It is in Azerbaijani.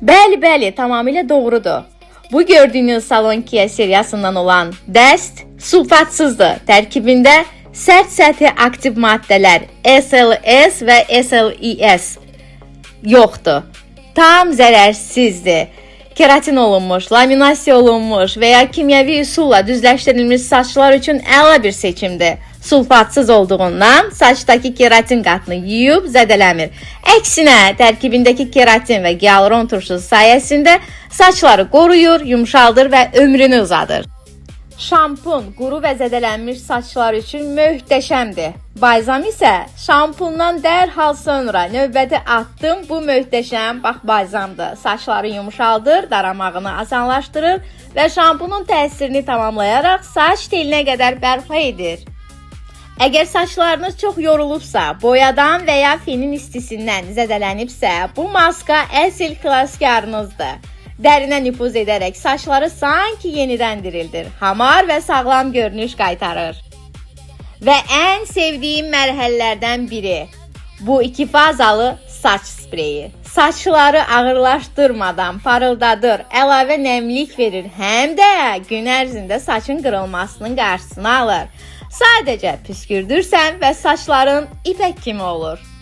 Bəli, bəli, tamamilə doğrudur. Bu gördüyünüz Salon Kia seriyasından olan dəst sulfatsızdır. Tərkibində sərt səthi aktiv maddələr SLS və SLES yoxdur. Tam zərərsizdir. Keratin olunmuş, laminasiya olunmuş və ya kimyəvi üsulla düzləşdirilmiş saçlar üçün əla bir seçimdir. Sulfatsız olduğundan saçdakı keratin qatını yuyub zədələmir. Əksinə, tərkibindəki keratin və gialuron turşusu sayəsində saçları qoruyur, yumşaldır və ömrünü uzadır. Şampun quru və zədələnmiş saçlar üçün möhtəşəmdir. Balzam isə şampundan dərhal sonra növbəti atdım bu möhtəşəm balzamdır. Saçları yumşaldır, daramağını asanlaşdırır və şampunun təsirini tamamlayaraq saç telinə qədər bərpa edir. Əgər saçlarınız çox yorulubsa, boyadan və ya fenin istisindən zədələnibsə, bu maska əsl xilaskarınızdır. Dərinə nüfuz edərək saçları sanki yenidən dirildir, hamar və sağlam görünüş qaytarır. Və ən sevdiyim mərhələlərdən biri bu 2 fazalı saç spreyi. Saçları ağırlaşdırmadan parıldadır, əlavə nəmlik verir, həm də gün ərzində saçın qırılmasının qarşısını alır. Sadəcə püskürdürsən və saçların ipək kimi olur.